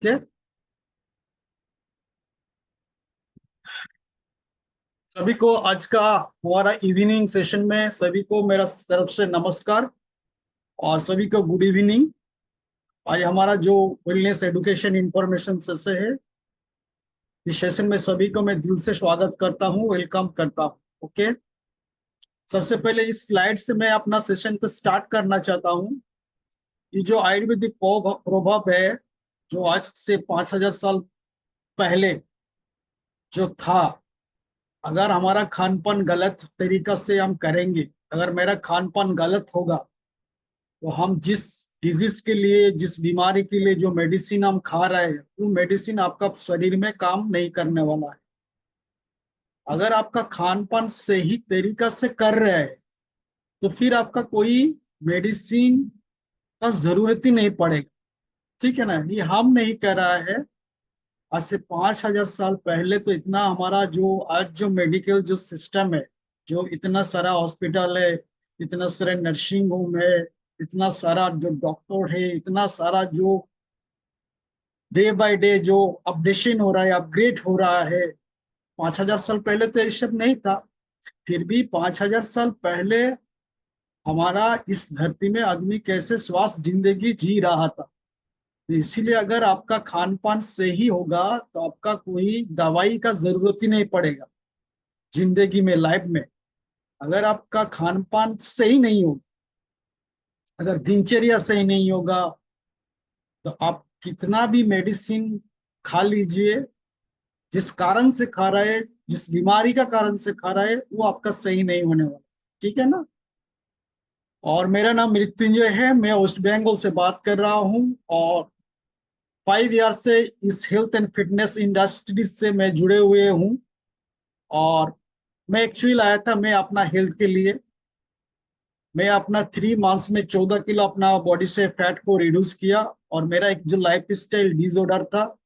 Okay. सभी को आज का हमारा इवनिंग सेशन में सभी को मेरा तरफ से नमस्कार और सभी को गुड इवनिंग। आज हमारा जो वेलनेस एजुकेशन इंफॉर्मेशन सेशन है, इस सेशन में सभी को मैं दिल से स्वागत करता हूँ, वेलकम करता हूँ। ओके। सबसे पहले इस स्लाइड से मैं अपना सेशन को स्टार्ट करना चाहता हूँ। ये जो आयुर्वेदिक प्रभाव है, जो आज से 5,000 साल पहले जो था, अगर हमारा खान पान गलत तरीका से हम करेंगे, अगर मेरा खान पान गलत होगा तो हम जिस डिजीज के लिए, जिस बीमारी के लिए जो मेडिसिन हम खा रहे हैं, वो मेडिसिन आपका शरीर में काम नहीं करने वाला है। अगर आपका खान पान सही तरीका से कर रहे हैं तो फिर आपका कोई मेडिसिन का जरूरत ही नहीं पड़ेगा। ठीक है ना, ये हम नहीं कह रहा है। आज से 5,000 साल पहले तो इतना हमारा जो आज जो मेडिकल जो सिस्टम है, जो इतना सारा हॉस्पिटल है, इतना सारे नर्सिंग होम है, इतना सारा जो डॉक्टर है, इतना सारा जो डे बाय डे जो अपडेशन हो रहा है, अपग्रेड हो रहा है। 5,000 साल पहले तो ये सब नहीं था। फिर भी 5,000 साल पहले हमारा इस धरती में आदमी कैसे स्वस्थ जिंदगी जी रहा था। तो इसीलिए अगर आपका खान पान सही होगा तो आपका कोई दवाई का जरूरत ही नहीं पड़ेगा जिंदगी में, लाइफ में। अगर आपका खान पान सही नहीं होगा, अगर दिनचर्या सही नहीं होगा, तो आप कितना भी मेडिसिन खा लीजिए, जिस कारण से खा रहा है, जिस बीमारी का कारण से खा रहा है, वो आपका सही नहीं होने वाला। ठीक है ना। और मेरा नाम मृत्युंजय है, मैं वेस्ट बंगाल से बात कर रहा हूँ। और 5 ईयर से इस हेल्थ एंड फिटनेस इंडस्ट्री से मैं जुड़े हुए हूँ। और मैं एक्चुअली आया था मैं अपना हेल्थ के लिए। मैं अपना 3 मंथ्स में 14 किलो अपना बॉडी से फैट को रिड्यूस किया। और मेरा एक जो लाइफ स्टाइल डिसऑर्डर था,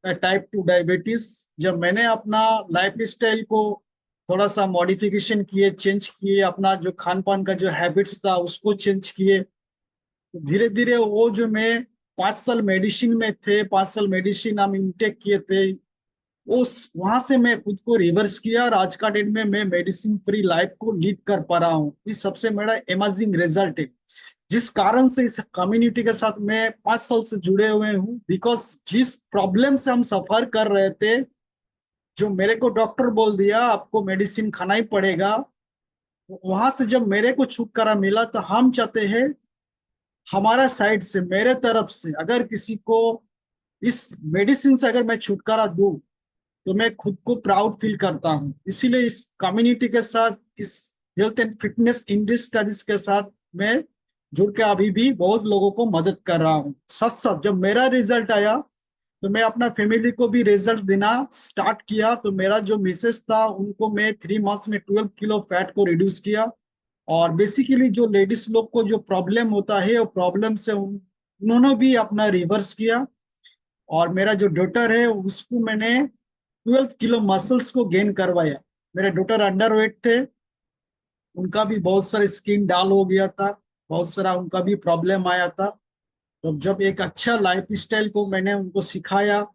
टाइप 2 डायबिटीज, जब मैंने अपना लाइफ स्टाइल को थोड़ा सा मॉडिफिकेशन किए, चेंज किए, अपना जो खान पान का जो हैबिट्स था उसको चेंज किए, तो धीरे धीरे वो जो मैं 5 साल मेडिसिन में थे, 5 साल मेडिसिन हम इंटेक किए थे, उस वहां से मैं खुद को रिवर्स किया और आज का डेट में मैं मेडिसिन फ्री लाइफ को लीड कर पा रहा हूँ। इस सबसे मेरा अमेजिंग रिजल्ट है, जिस कारण से इस कम्युनिटी के साथ मैं 5 साल से जुड़े हुए हूँ। बिकॉज जिस प्रॉब्लम से हम सफर कर रहे थे, जो मेरे को डॉक्टर बोल दिया आपको मेडिसिन खाना ही पड़ेगा, वहां से जब मेरे को छुटकारा मिला, तो हम चाहते हैं हमारा साइड से, मेरे तरफ से, अगर किसी को इस मेडिसिन से अगर मैं छुटकारा दूं तो मैं खुद को प्राउड फील करता हूँ। इसीलिए इस कम्युनिटी के साथ, इस हेल्थ एंड फिटनेस इंडस्ट्रीज के साथ मैं जुड़ के अभी भी बहुत लोगों को मदद कर रहा हूँ। साथ साथ जब मेरा रिजल्ट आया तो मैं अपना फैमिली को भी रिजल्ट देना स्टार्ट किया। तो मेरा जो मिसेस था उनको मैं 3 मंथ्स में 12 किलो फैट को रिड्यूस किया। और बेसिकली जो लेडीज लोग को जो प्रॉब्लम होता है, वो प्रॉब्लम से उन्होंने भी अपना रिवर्स किया। और मेरा जो डॉटर है उसको मैंने 12 किलो मसल्स को गेन करवाया। मेरे डॉटर अंडरवेट थे, उनका भी बहुत सारा स्किन डाल हो गया था, बहुत सारा उनका भी प्रॉब्लम आया था। तो जब एक अच्छा लाइफ स्टाइल को मैंने उनको सिखाया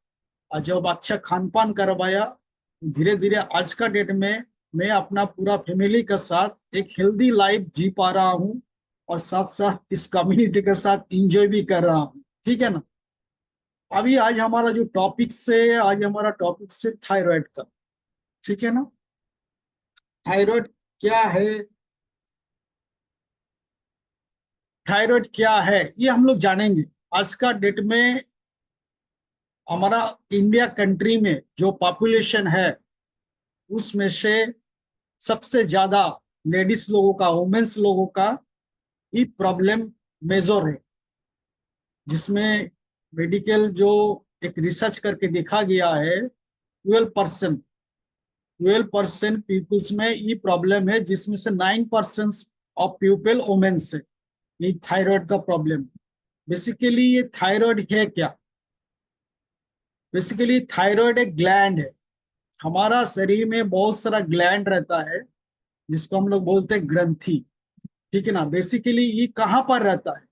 और जब अच्छा खान पान करवाया, धीरे धीरे आज का डेट में मैं अपना पूरा फैमिली के साथ एक हेल्दी लाइफ जी पा रहा हूँ। और साथ साथ इस कम्युनिटी के साथ इंजॉय भी कर रहा हूँ। ठीक है ना। अभी आज हमारा टॉपिक से थायराइड का। ठीक है ना। थायराइड क्या है, थायराइड क्या है, ये हम लोग जानेंगे। आज का डेट में हमारा इंडिया कंट्री में जो पॉपुलेशन है, उसमें से सबसे ज्यादा लेडीज लोगों का, वुमेन्स लोगों का ये प्रॉब्लम मेजर है। जिसमें मेडिकल जो एक रिसर्च करके देखा गया है, 12% पीपुल्स में ये प्रॉब्लम है, जिसमें से 9% ऑफ पीपल वुमेन्स है ये थायराइड का प्रॉब्लम। बेसिकली ये थायराइड है क्या? बेसिकली थायराइड एक ग्लैंड है। हमारा शरीर में बहुत सारा ग्लैंड रहता है, जिसको हम लोग बोलते हैं ग्रंथि। ठीक है ना। बेसिकली ये कहाँ पर रहता है?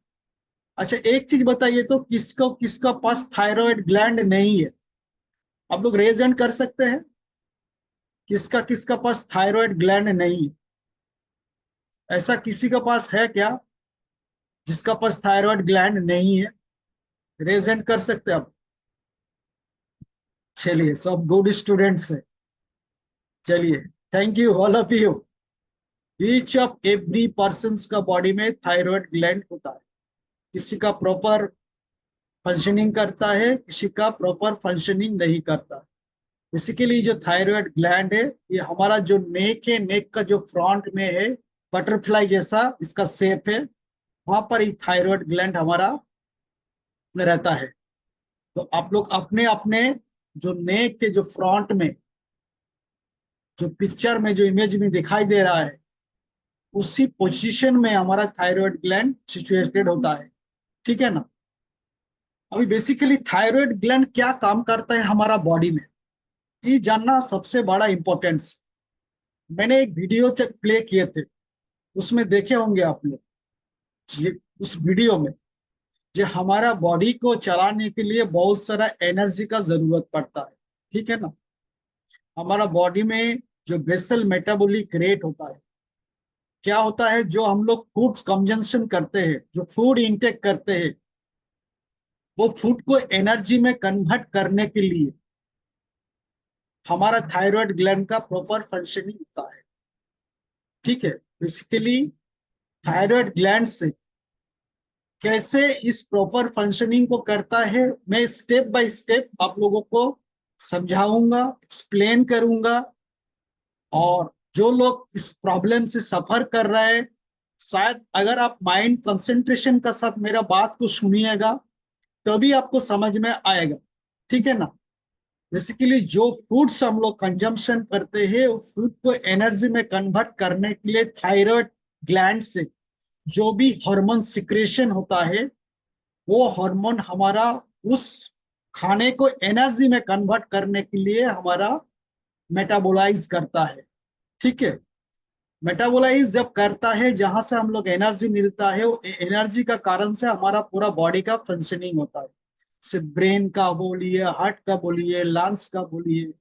अच्छा एक चीज बताइए तो, किसको किसका पास थायराइड ग्लैंड नहीं है? आप लोग रेज हैंड कर सकते हैं, किसका किसका पास थायराइड ग्लैंड नहीं है? ऐसा किसी का पास है क्या जिसका पास थायराइड ग्लैंड नहीं है? रेज हैंड कर सकते हैं आप? चलिए, सब गुड स्टूडेंट्स है। चलिए, thank you all of you. Each of every person का बॉडी में थायराइड ग्लैंड होता है। किसी का प्रॉपर फंक्शनिंग करता है, किसी का प्रॉपर फंक्शनिंग नहीं करता। बेसिकली जो थायराइड ग्लैंड है, ये हमारा जो नेक है, नेक का जो फ्रंट में है, बटरफ्लाई जैसा इसका शेप है, वहां पर ही थायराइड ग्लैंड हमारा रहता है। तो आप लोग अपने अपने जो नेक के जो फ्रंट में, जो पिक्चर में जो इमेज में दिखाई दे रहा है, उसी पोजीशन में हमारा थायराइड ग्लैंड सिचुएटेड होता है। ठीक है ना? अभी बेसिकली थायराइड ग्लैंड क्या काम करता है हमारा बॉडी में, ये जानना सबसे बड़ा इंपॉर्टेंस। मैंने एक वीडियो प्ले किए थे, उसमें देखे होंगे आप लोग। उस वीडियो में जो हमारा बॉडी को चलाने के लिए बहुत सारा एनर्जी का जरूरत पड़ता है। ठीक है ना? हमारा बॉडी में जो बेसल मेटाबॉलिक रेट होता है, क्या होता है, जो हम लोग फूड कंजम्पशन करते हैं, जो फूड इंटेक करते हैं, वो फूड को एनर्जी में कन्वर्ट करने के लिए हमारा थायराइड ग्लैंड का प्रॉपर फंक्शनिंग होता है। ठीक है? बेसिकली थायराइड ग्लैंड से कैसे इस प्रॉपर फंक्शनिंग को करता है, मैं स्टेप बाय स्टेप आप लोगों को समझाऊंगा, एक्सप्लेन करूंगा। और जो लोग इस प्रॉब्लम से सफर कर रहे हैं, शायद अगर आप माइंड कंसंट्रेशन का साथ मेरा बात को सुनिएगा, तभी आपको समझ में आएगा। ठीक है ना? बेसिकली जो फूड्स हम लोग कंजम्पशन करते हैं, वो फूड को एनर्जी में कन्वर्ट करने के लिए थायराइड ग्लैंड से जो भी हार्मोन सिक्रेशन होता है, वो हार्मोन हमारा उस खाने को एनर्जी में कन्वर्ट करने के लिए हमारा मेटाबोलाइज करता है। ठीक है? मेटाबोलाइज जब करता है, जहां से हम लोग एनर्जी मिलता है, वो एनर्जी का कारण से हमारा पूरा बॉडी का फंक्शनिंग होता है। सिर्फ ब्रेन का बोलिए, हार्ट का बोलिए, लंग्स का बोलिए।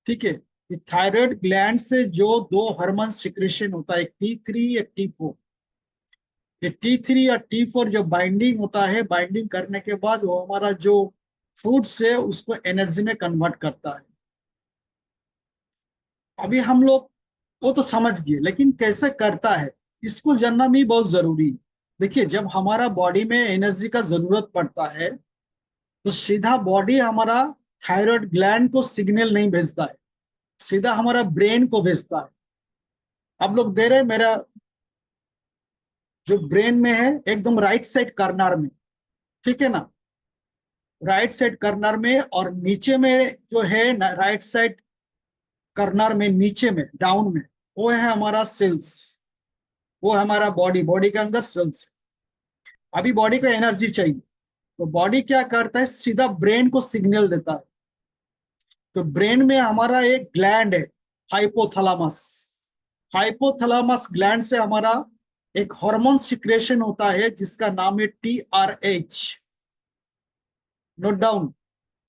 ठीक है? थायराइड ग्लैंड से जो दो हार्मोन सिक्रेशन होता है, T3 या T4, ये T3 या T4 जो बाइंडिंग होता है, बाइंडिंग करने के बाद वो हमारा जो फूड से उसको एनर्जी में कन्वर्ट करता है। अभी हम लोग वो तो समझ गए, लेकिन कैसे करता है इसको जानना भी बहुत जरूरी है। देखिए, जब हमारा बॉडी में एनर्जी का जरूरत पड़ता है, तो सीधा बॉडी हमारा थायराइड ग्लैंड को सिग्नल नहीं भेजता है, सीधा हमारा ब्रेन को भेजता है। आप लोग दे रहे, मेरा जो ब्रेन में है एकदम राइट साइड कर्नर में। ठीक है ना? राइट साइड कर्नर में, और नीचे में जो है ना, राइट साइड कर्नर में नीचे में डाउन में, वो है हमारा सेल्स, वो है हमारा बॉडी, बॉडी के अंदर सेल्स। अभी बॉडी को एनर्जी चाहिए, तो बॉडी क्या करता है, सीधा ब्रेन को सिग्नल देता है। तो ब्रेन में हमारा एक ग्लैंड है, हाइपोथैलेमस। हाइपोथैलेमस ग्लैंड से हमारा एक हार्मोन सिक्रेशन होता है जिसका नाम है TRH। Note down,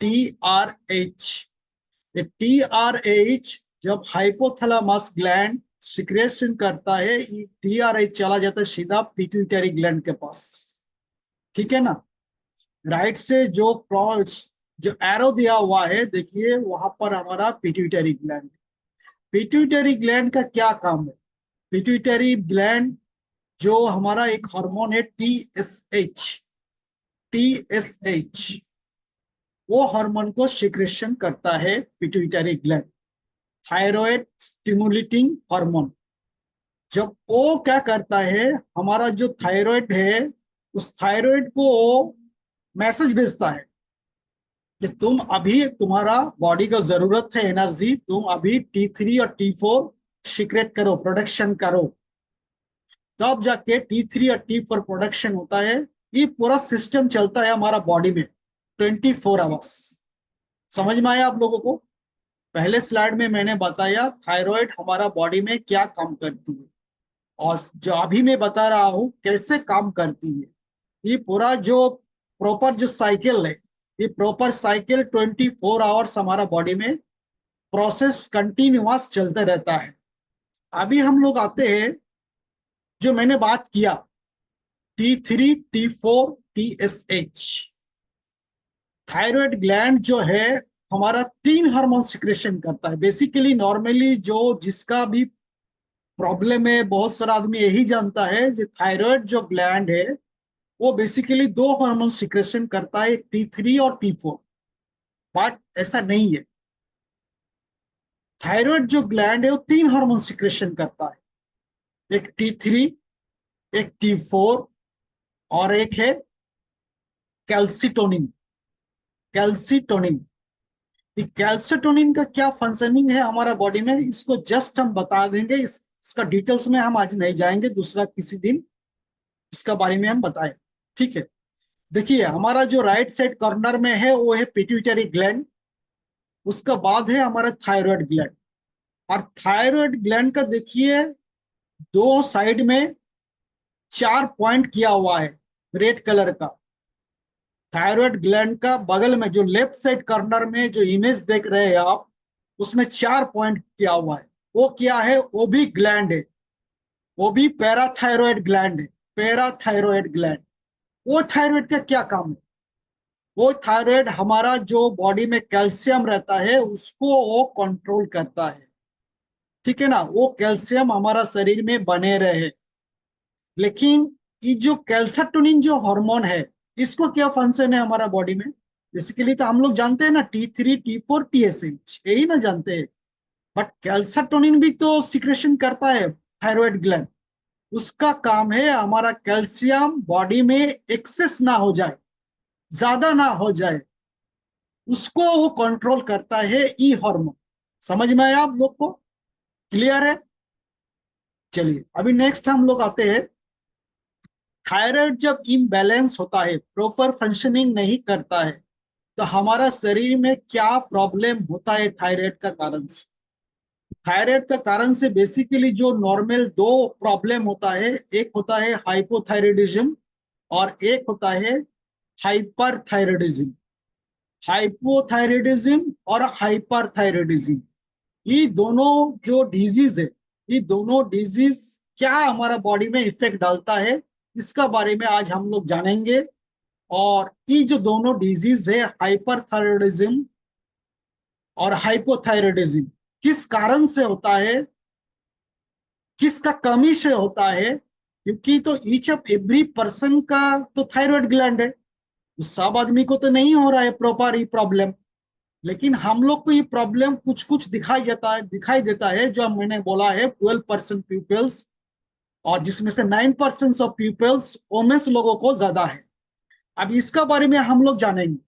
TRH। ये TRH जब हाइपोथैलेमस ग्लैंड सिक्रेशन करता है, ये TRH चला जाता है सीधा पिट्यूटरी ग्लैंड के पास। ठीक है ना? राइट से जो एरो दिया हुआ है, देखिए वहां पर हमारा पिट्यूटरी ग्लैंड। पिट्यूटरी ग्लैंड का क्या काम है? पिट्यूटरी ग्लैंड जो हमारा एक हार्मोन है TSH, TSH, वो हार्मोन को सिक्रेशन करता है pituitary gland, thyroid stimulating hormone. जब वो क्या करता है, हमारा जो थायराइड है, उस थायराइड को मैसेज भेजता है कि तुम अभी, तुम्हारा बॉडी को जरूरत है एनर्जी, तुम अभी T3 और T4 सीक्रेट करो, प्रोडक्शन करो। तब जाके T3 और T4 प्रोडक्शन होता है। ये पूरा सिस्टम चलता है हमारा बॉडी में 24 आवर्स। समझ में आया आप लोगों को? पहले स्लाइड में मैंने बताया थायराइड हमारा बॉडी में क्या काम करती है, और जो अभी मैं बता रहा हूं कैसे काम करती है। ये पूरा जो प्रॉपर जो साइकिल है, ये प्रॉपर साइकिल 24 आवर्स हमारा बॉडी में प्रोसेस कंटिन्यूअस चलते रहता है। अभी हम लोग आते हैं, जो मैंने बात किया T3, T4, TSH। Thyroid gland जो है हमारा 3 हार्मोन सिक्रेशन करता है। बेसिकली नॉर्मली जो जिसका भी प्रॉब्लम है, बहुत सारा आदमी यही जानता है जो थायराइड जो ग्लैंड है वो बेसिकली 2 हार्मोन सिक्रेशन करता है, T3 और T4। बट ऐसा नहीं है। थायराइड जो ग्लैंड है वो 3 हार्मोन सिक्रेशन करता है, एक T3, एक T4 और एक है कैल्सिटोनिन। कैल्सिटोनिन, ये कैल्सिटोनिन का क्या फंक्शनिंग है हमारा बॉडी में, इसको जस्ट हम बता देंगे। इसका डिटेल्स में हम आज नहीं जाएंगे, दूसरा किसी दिन इसका बारे में हम बताएं। ठीक है, देखिए हमारा जो राइट साइड कॉर्नर में है वो है पिट्यूटरी ग्लैंड, उसका बाद है हमारा थायराइड ग्लैंड। और थायराइड ग्लैंड का देखिए दो साइड में 4 पॉइंट किया हुआ है रेड कलर का। थायराइड ग्लैंड का बगल में जो लेफ्ट साइड कॉर्नर में जो इमेज देख रहे हैं आप, उसमें 4 पॉइंट किया हुआ है। वो क्या है? वो भी ग्लैंड है, वो भी पैराथायरॉयड ग्लैंड है। पैराथायरॉयड ग्लैंड, वो थायराइड का क्या काम है? वो थायराइड हमारा जो बॉडी में कैल्शियम रहता है उसको वो कंट्रोल करता है। ठीक है ना, वो कैल्शियम हमारा शरीर में बने रहे। लेकिन ये जो कैल्साटोनिन जो हार्मोन है, इसको क्या फंक्शन है हमारा बॉडी में? बेसिकली तो हम लोग जानते हैं ना, T3, T4, TSH, यही ना जानते हैं। बट कैल्साटोनिन भी तो सिक्रेशन करता है थायराइड ग्लैंड। उसका काम है हमारा कैल्शियम बॉडी में एक्सेस ना हो जाए, ज्यादा ना हो जाए, उसको वो कंट्रोल करता है ई हार्मोन। समझ में आया आप लोग को? क्लियर है? चलिए अभी नेक्स्ट हम लोग आते हैं। थायराइड जब इम्बैलेंस होता है, प्रॉपर फंक्शनिंग नहीं करता है, तो हमारा शरीर में क्या प्रॉब्लम होता है थायराइड का कारण से? थायराइड का कारण से बेसिकली जो नॉर्मल दो प्रॉब्लम होता है, एक होता है हाइपोथायराइडिज्म और एक होता है हाइपरथायराइडिज्म। हाइपोथायराइडिज्म और हाइपरथायराइडिज्म, ये दोनों जो डिजीज है, ये दोनों डिजीज क्या हमारा बॉडी में इफेक्ट डालता है, इसका बारे में आज हम लोग जानेंगे। और ये जो दोनों डिजीज है हाइपरथायराइडिज्म और हाइपोथायराइडिज्म, किस कारण से होता है, किसका कमी से होता है? क्योंकि तो ईच ऑफ एवरी पर्सन का तो थायराइड ग्लैंड है, तो सब आदमी को तो नहीं हो रहा है प्रॉपर ये प्रॉब्लम। लेकिन हम लोग को ये प्रॉब्लम कुछ कुछ दिखाई देता है जो मैंने बोला है 12% पीपल्स, और जिसमें से 9% ऑफ पीपल्स वोमेन्स लोगों को ज्यादा है। अब इसका बारे में हम लोग जानेंगे।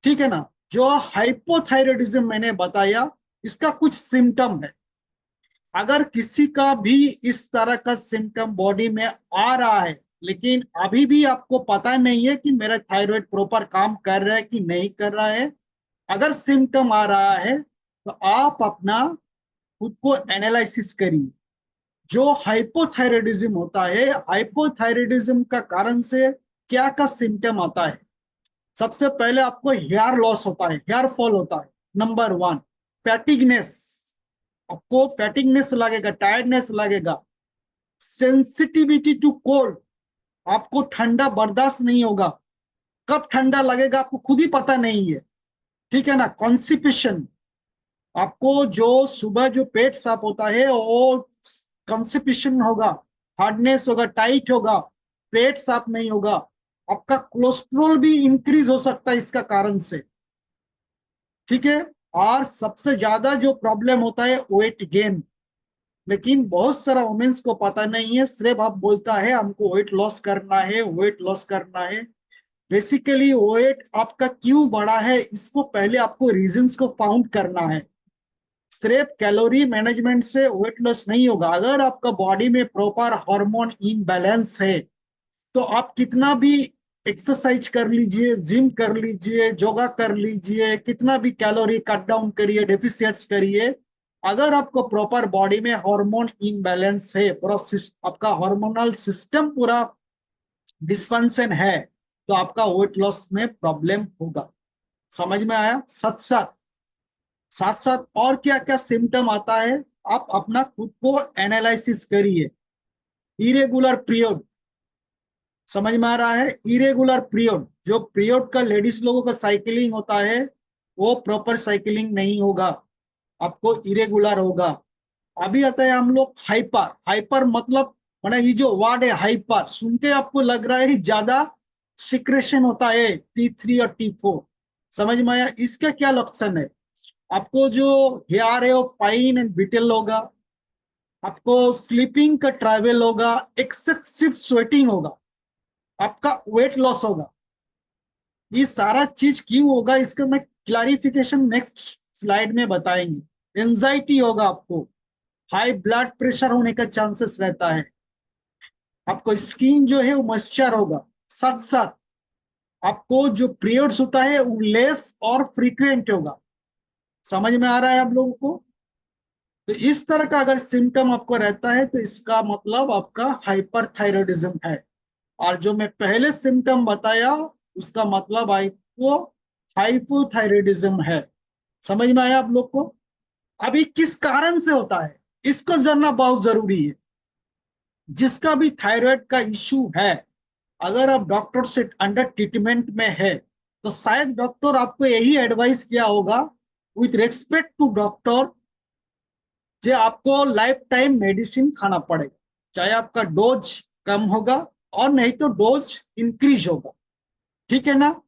ठीक है ना, जो हाइपोथायराइडिज्म मैंने बताया, इसका कुछ सिम्टम है। अगर किसी का भी इस तरह का सिम्टम बॉडी में आ रहा है, लेकिन अभी भी आपको पता नहीं है कि मेरा थायराइड प्रॉपर काम कर रहा है कि नहीं कर रहा है, अगर सिम्टम आ रहा है तो आप अपना खुद को एनालिसिस करिए। जो हाइपोथायराइडिज्म होता है, हाइपोथायराइडिज्म का कारण से क्या का सिम्टम आता है? सबसे पहले आपको हेयर लॉस होता है, हेयर फॉल होता है, नंबर 1। फैटिगनेस, आपको फैटिगनेस लगेगा, टायर्डनेस लगेगा। सेंसिटिविटी टू कोल्ड, आपको ठंडा बर्दाश्त नहीं होगा, कब ठंडा लगेगा आपको खुद ही पता नहीं है। ठीक है ना। कॉन्स्टिपेशन, आपको जो सुबह जो पेट साफ होता है वो कॉन्स्टिपेशन होगा, हार्डनेस होगा, टाइट होगा, पेट साफ नहीं होगा। आपका कोलेस्ट्रोल भी इंक्रीज हो सकता है इसका कारण से। ठीक है। और सबसे ज्यादा जो प्रॉब्लम होता है वेट गेन, लेकिन बहुत सारा वुमेन्स को पता नहीं है, सिर्फ आप बोलता है हमको वेट लॉस करना है, वेट लॉस करना है। बेसिकली वेट आपका क्यों बढ़ा है, इसको पहले आपको रीजंस को फाउंड करना है। सिर्फ कैलोरी मैनेजमेंट से वेट लॉस नहीं होगा। अगर आपका बॉडी में प्रॉपर हार्मोन इम्बैलेंस है, तो आप कितना भी एक्सरसाइज कर लीजिए, जिम कर लीजिए, योगा कर लीजिए, कितना भी कैलोरी कट डाउन करिए, डेफिशिएट्स करिए, अगर आपको प्रॉपर बॉडी में हार्मोन इम्बैलेंस है, पूरा आपका हार्मोनल सिस्टम पूरा डिस्फंक्शन है तो आपका वेट लॉस में प्रॉब्लम होगा। समझ में आया? साथ साथ साथ साथ और क्या क्या सिम्टम आता है, आप अपना खुद को एनालिसिस करिए। इरेगुलर पीरियड, समझ में आ रहा है? इरेगुलर पीरियड, जो पीरियड का लेडीज लोगों का साइकिलिंग होता है वो प्रॉपर साइकिलिंग नहीं होगा, आपको इरेगुलर होगा। अभी आता है हम लोग हाइपर। हाइपर मतलब माने ये जो वर्ड है हाइपर, सुन के आपको लग रहा है ज्यादा सिक्रेशन होता है T3 और T4। समझ में आया? इसका क्या लक्षण है? आपको जो हेयर है वो फाइन एंड ब्रिटल होगा, आपको स्लीपिंग का ट्रैवल होगा, एक्सेसिव स्वेटिंग होगा, आपका वेट लॉस होगा। ये सारा चीज क्यों होगा इसका मैं क्लैरिफिकेशन नेक्स्ट स्लाइड में बताएंगे। एंजाइटी होगा आपको, हाई ब्लड प्रेशर होने का चांसेस रहता है, आपको स्किन जो है वो मॉइस्चर होगा, साथ साथ आपको जो पीरियड्स होता है वो लेस और फ्रीक्वेंट होगा। समझ में आ रहा है आप लोगों को? तो इस तरह का अगर सिम्टम आपको रहता है तो इसका मतलब आपका हाइपरथायराइडिज्म है। और जो मैं पहले सिम्टम बताया उसका मतलब आपको हाइपोथायराइडिज्म है। समझ में आया आप लोग को? अभी किस कारण से होता है इसको जानना बहुत जरूरी है। जिसका भी थायराइड का इश्यू है, अगर आप डॉक्टर से अंडर ट्रीटमेंट में है तो शायद डॉक्टर आपको यही एडवाइस किया होगा विथ रेस्पेक्ट टू डॉक्टर, जो आपको लाइफ टाइम मेडिसिन खाना पड़ेगा, चाहे आपका डोज कम होगा और नहीं तो डोज इंक्रीज होगा। ठीक है ना?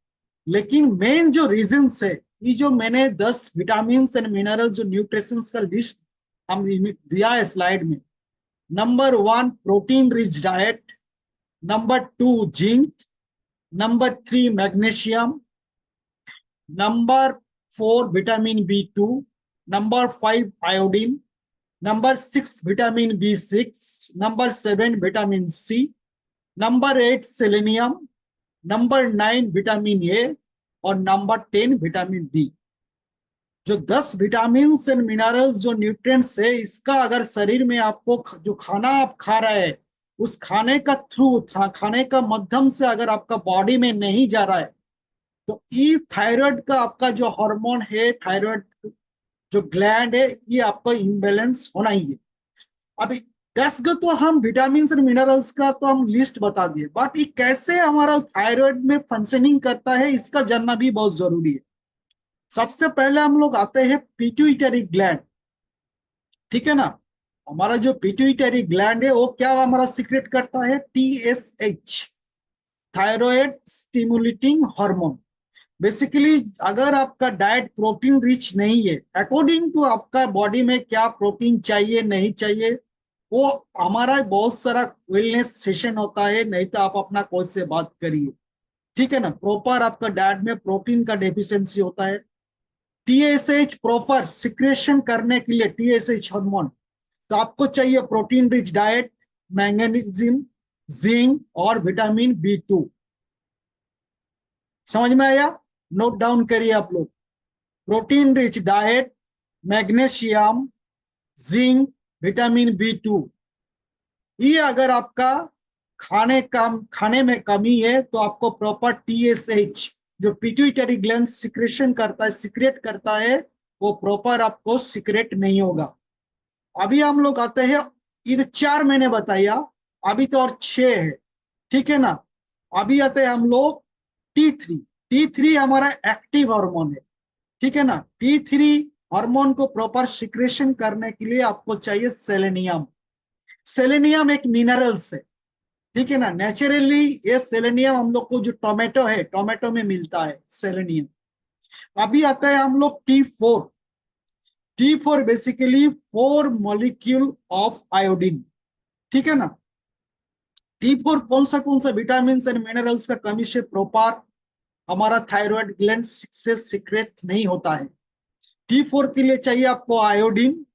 लेकिन मेन जो रीजन है, ये जो मैंने 10 विटामिन एंड मिनरल जो न्यूट्रिशंस का लिस्ट हम दिया है स्लाइड में। Number 1 protein rich diet, number 2 zinc, number 3 magnesium, number 4 vitamin B2, number 5 iodine, number 6 vitamin B6, number 7 vitamin C, number 8 selenium, number 9 vitamin A और नंबर 10 विटामिन डी। जो 10 vitamin and minerals जो nutrients है, इसका अगर शरीर में आपको जो खाना आप खा रहे हैं उस खाने का थ्रू खाने का माध्यम से अगर आपका बॉडी में नहीं जा रहा है तो ये थायराइड का आपका जो हार्मोन है, थायराइड जो ग्लैंड है, ये आपका इम्बेलेंस होना ही है। अभी 10 को तो हम विटामिन और मिनरल्स का तो हम लिस्ट बता दिए, बट ये कैसे हमारा थायराइड में फंक्शनिंग करता है इसका जानना भी बहुत जरूरी है। सबसे पहले हम लोग आते हैं पिट्यूटरी ग्लैंड। ठीक है ना? हमारा जो पिट्यूटरी ग्लैंड है वो क्या हमारा सीक्रेट करता है? TSH, thyroid stimulating hormone. Basically अगर आपका डाइट प्रोटीन रिच नहीं है, अकॉर्डिंग टू आपका बॉडी में क्या प्रोटीन चाहिए नहीं चाहिए, वो हमारा बहुत सारा वेलनेस सेशन होता है, नहीं तो आप अपना कोच से बात करिए। ठीक है ना? प्रॉपर आपका डाइट में प्रोटीन का डेफिशिएंसी होता है। TSH प्रॉपर सिक्रेशन करने के लिए TSH हार्मोन, तो आपको चाहिए protein rich diet, manganese, zinc और विटामिन B2। समझ में आया? नोट डाउन करिए आप लोग। Protein rich diet, magnesium, zinc, vitamin B2। ये अगर आपका खाने में कमी है तो आपको प्रॉपर TSH जो पिट्यूटरी ग्लैंड सिक्रेशन करता है, सिक्रेट करता है, वो प्रॉपर आपको सिक्रेट नहीं होगा। अभी हम लोग आते हैं, ये 4 महीने बताया, अभी तो और 6 है। ठीक है ना? अभी आते हैं हम लोग T3। T3 हमारा एक्टिव हार्मोन है। ठीक है ना? T3 हार्मोन को प्रॉपर सिक्रेशन करने के लिए आपको चाहिए सेलेनियम। सेलेनियम एक मिनरल्स है। ठीक है ना? नेचुरली ये सेलेनियम हम लोग को जो टोमेटो है, टोमेटो में मिलता है सेलेनियम। अभी आता है हम लोग T4। T4 basically 4 molecule of iodine. ठीक है ना? T4 कौन सा विटामिन एंड मिनरल्स का कमी से प्रॉपर हमारा थायराइड ग्लैंड से सिक्रेट नहीं होता है। T4 के लिए चाहिए आपको iodine,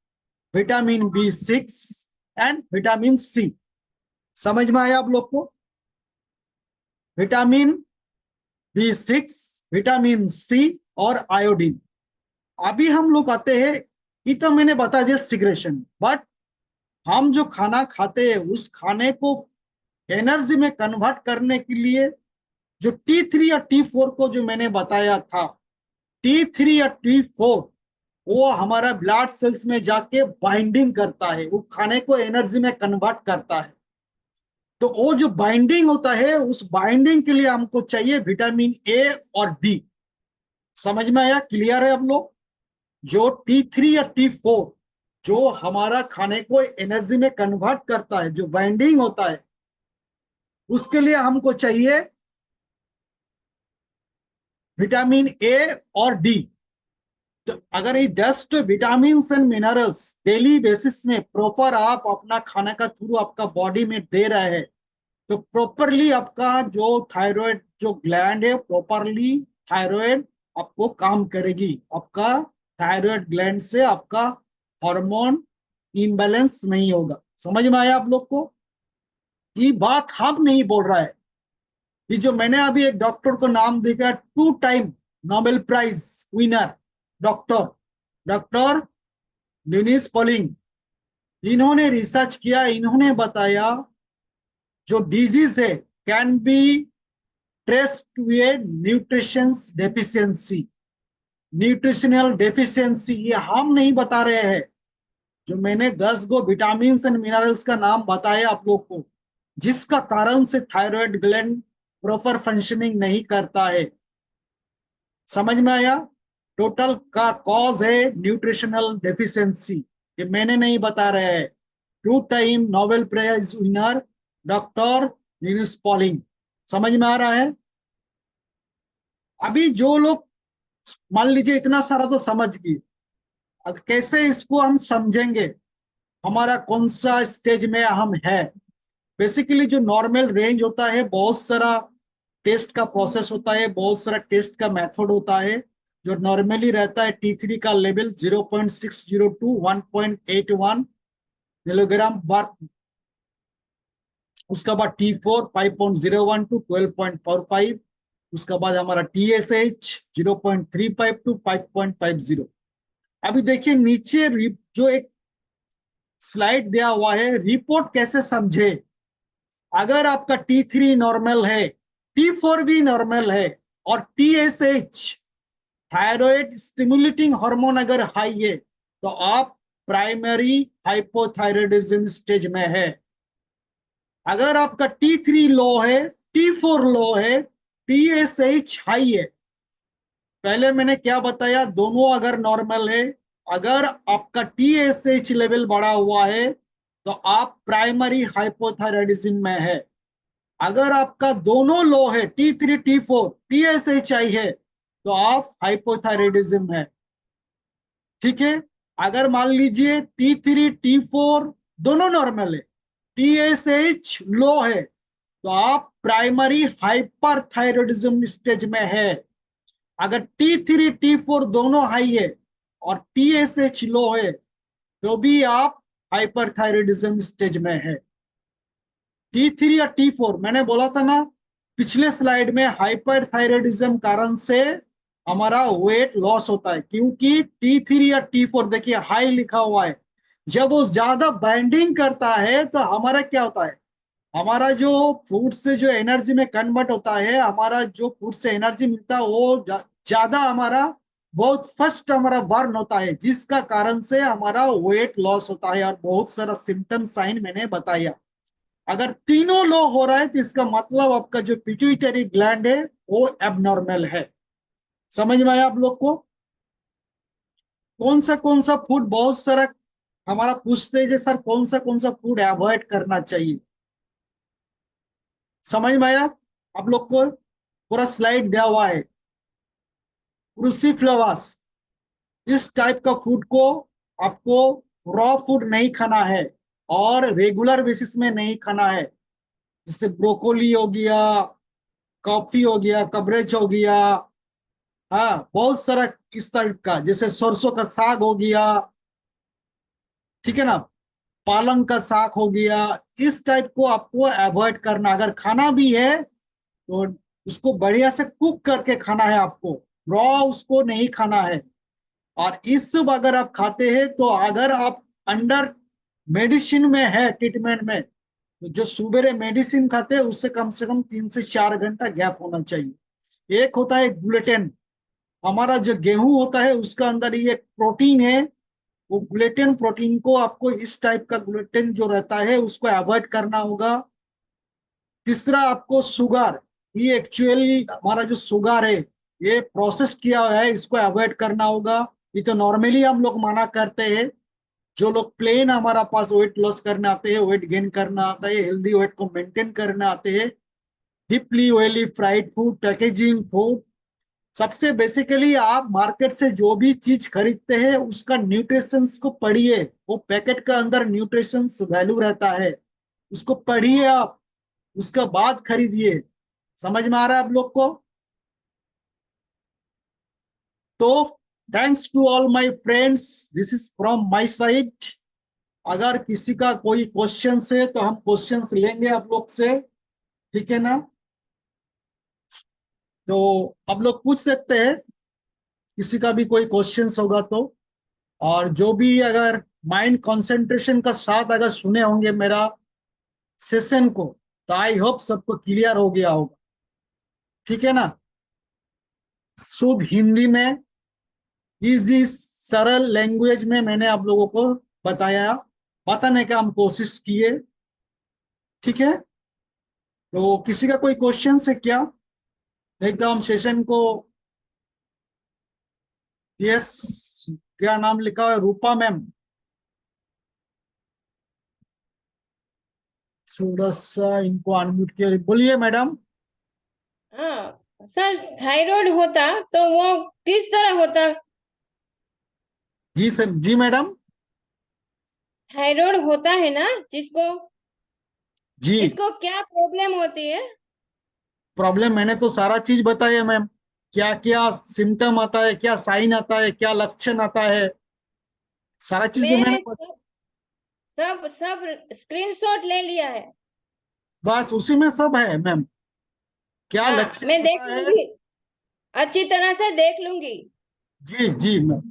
vitamin B6 and vitamin C। समझ में आया आप लोग को? विटामिन B6, विटामिन C और आयोडीन। अभी हम लोग आते हैं, ये तो मैंने बता दिया सिक्रेशन, बट हम जो खाना खाते हैं उस खाने को एनर्जी में कन्वर्ट करने के लिए जो T3 या T4 को जो मैंने बताया था, T3 या T4 वो हमारा ब्लड सेल्स में जाके बाइंडिंग करता है, वो खाने को एनर्जी में कन्वर्ट करता है। तो वो जो बाइंडिंग होता है, उस बाइंडिंग के लिए हमको चाहिए विटामिन ए और डी। समझ में आया? क्लियर है आप लोग? जो T3 या T4 जो हमारा खाने को एनर्जी में कन्वर्ट करता है, जो बाइंडिंग होता है, उसके लिए हमको चाहिए विटामिन ए और डी। तो अगर ये 10 vitamin and minerals daily basis में प्रॉपर आप अपना खाने का थ्रू आपका बॉडी में दे रहे हैं, तो प्रॉपरली आपका जो थायराइड जो ग्लैंड है, प्रॉपरली थायराइड आपको काम करेगी। आपका थायराइड ग्लैंड से आपका हार्मोन इम्बैलेंस नहीं होगा। समझ में आया आप लोग को? ये बात हम नहीं बोल रहा है, ये जो मैंने अभी एक डॉक्टर को नाम देखा, 2 time Nobel prize winner doctor doctor Linus Pauling, इन्होंने रिसर्च किया, इन्होंने बताया जो डिजीज है can be trace to a nutrition deficiency, nutritional deficiency. ये हम नहीं बता रहे हैं, जो मैंने 10 गो विटामिन एंड मिनरल्स का नाम बताया आप लोग को, जिसका कारण से थायराइड ग्लैंड प्रॉपर फंक्शनिंग नहीं करता है। समझ में आया? टोटल का कॉज है न्यूट्रिशनल डेफिशिएंसी, ये मैंने नहीं बता रहे हैं। 2 time Nobel prize winner doctor Linus Pauling. समझ में आ रहा है? अभी जो लोग मान लीजिए इतना सारा तो समझ गए, अब कैसे इसको हम समझेंगे, हमारा कौन सा स्टेज में हम है। बेसिकली जो नॉर्मल रेंज होता है, बहुत सारा टेस्ट का प्रोसेस होता है, बहुत सारा टेस्ट का मेथड होता है। जो नॉर्मली रहता है T3 का लेवल 0.602 1.81 मिलीग्राम बार, उसका बाद T4 5.01 टू 12.45, उसका बाद हमारा TSH 0.35 टू 5.50। अभी देखिए नीचे जो एक स्लाइड दिया हुआ है, रिपोर्ट कैसे समझे। अगर आपका T3 नॉर्मल है, T4 भी नॉर्मल है, और TSH थायराइड स्टिमुलेटिंग हार्मोन अगर हाई है, तो आप प्राइमरी हाइपोथायराइडिज्म स्टेज में है। अगर आपका T3 लो है, T4 लो है, TSH हाई है, पहले मैंने क्या बताया, दोनों अगर नॉर्मल है, अगर आपका TSH लेवल बढ़ा हुआ है, तो आप प्राइमरी हाइपोथायराइडिज्म में है। अगर आपका दोनों लो है, T3 T4 TSH हाई है, तो आप हाइपोथायराइडिज्म है। ठीक है? अगर मान लीजिए T3 T4 दोनों नॉर्मल है, TSH लो है, तो आप प्राइमरी हाइपरथायराइडिज्म स्टेज में है। अगर T3 T4 दोनों हाई है और TSH लो है, तो भी आप हाइपरथायराइडिज्म स्टेज में है। T3 या T4 मैंने बोला था ना पिछले स्लाइड में, हाइपरथायराइडिज्म कारण से हमारा वेट लॉस होता है, क्योंकि T3 या T4 देखिए हाई लिखा हुआ है। जब वो ज्यादा बाइंडिंग करता है तो हमारा क्या होता है, हमारा जो फूड से जो एनर्जी में कन्वर्ट होता है, हमारा जो फूड से एनर्जी मिलता है वो ज्यादा हमारा बहुत फर्स्ट हमारा बर्न होता है, जिसका कारण से हमारा वेट लॉस होता है, और बहुत सारा सिम्टम साइन मैंने बताया। अगर तीनों लो हो रहा है, तो इसका मतलब आपका जो पिट्यूटरी ग्लैंड है वो एबनॉर्मल है। समझ में आया आप लोग को? कौन सा फूड, बहुत सारा हमारा पूछते हैं सर कौन सा फूड अवॉइड करना चाहिए। समझ में आया आप लोग को? पूरा स्लाइड दिया हुआ है। क्रूसीफ्लोरास, इस टाइप का फूड को आपको रॉ फूड नहीं खाना है, और रेगुलर बेसिस में नहीं खाना है। जैसे ब्रोकोली हो गया, कॉफी हो गया, कबरेज हो गया, हाँ बहुत सारा इस टाइप का, जैसे सरसों का साग हो गया, ठीक है ना, पालंग का साग हो गया, इस टाइप को आपको अवॉइड करना। अगर खाना भी है तो उसको बढ़िया से कुक करके खाना है आपको, रॉ उसको नहीं खाना है। और इस सब अगर आप खाते हैं, तो अगर आप अंडर मेडिसिन में है, ट्रीटमेंट में, तो जो सुबह मेडिसिन खाते हैं उससे कम से कम 3 से 4 घंटा गैप होना चाहिए। एक होता है ग्लूटेन, हमारा जो गेहूं होता है उसका अंदर ये प्रोटीन है, वो ग्लूटेन प्रोटीन को आपको इस टाइप का ग्लूटेन जो रहता है उसको अवॉइड करना होगा। तीसरा आपको शुगर, ये एक्चुअली हमारा जो शुगर है ये प्रोसेस किया हुआ है, इसको अवॉइड करना होगा। ये तो नॉर्मली हम लोग मना करते हैं। जो लोग प्लेन हमारा पास वेट लॉस करने आते हैं, वेट गेन करना आता है, हेल्दी वेट को मेंटेन करने आते हैं, deeply oily fried food, packaging food, सबसे बेसिकली आप मार्केट से जो भी चीज खरीदते हैं उसका न्यूट्रिशंस को पढ़िए। वो पैकेट का अंदर न्यूट्रिशंस वैल्यू रहता है, उसको पढ़िए आप, उसके बाद खरीदिए। समझ में आ रहा है आप लोग को? तो thanks to all my friends, this is from my side. अगर किसी का कोई क्वेश्चन है तो हम क्वेश्चंस लेंगे आप लोग से, ठीक है ना? तो आप लोग पूछ सकते हैं, किसी का भी कोई क्वेश्चंस होगा तो। और जो भी अगर माइंड कंसंट्रेशन का साथ अगर सुने होंगे मेरा सेशन को, तो आई होप सबको क्लियर हो गया होगा, ठीक है ना? शुद्ध हिंदी में, इजी सरल लैंग्वेज में मैंने आप लोगों को बताया, बताने का हम कोशिश किए, ठीक है? तो किसी का कोई क्वेश्चन है क्या? एकदम सेशन को। यस, क्या नाम लिखा है? रूपा मैम, थोड़ा सा इनको अनम्यूट किया, बोलिए मैडम। हाँ सर, थायराइड होता तो वो किस तरह होता? जी सर, जी मैडम। थायराइड होता है ना जिसको, जी, इसको क्या प्रॉब्लम होती है? प्रॉब्लम मैंने तो सारा चीज बताया मैम, क्या क्या सिम्टम आता है, क्या साइन आता है, क्या लक्षण आता है, सारा चीज तो मैंने मैंने सब सब सब स्क्रीनशॉट ले लिया है। बस उसी में सब है मैम, क्या हाँ, लक्षण मैं देख होता है। लूंगी, अच्छी तरह से देख लूंगी। जी जी मैम,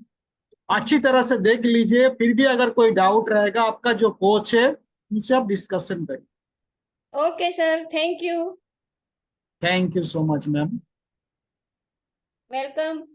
अच्छी तरह से देख लीजिए, फिर भी अगर कोई डाउट रहेगा आपका जो कोच है उनसे आप डिस्कशन करिए। Okay sir, thank you. Thank you so much ma'am. Welcome.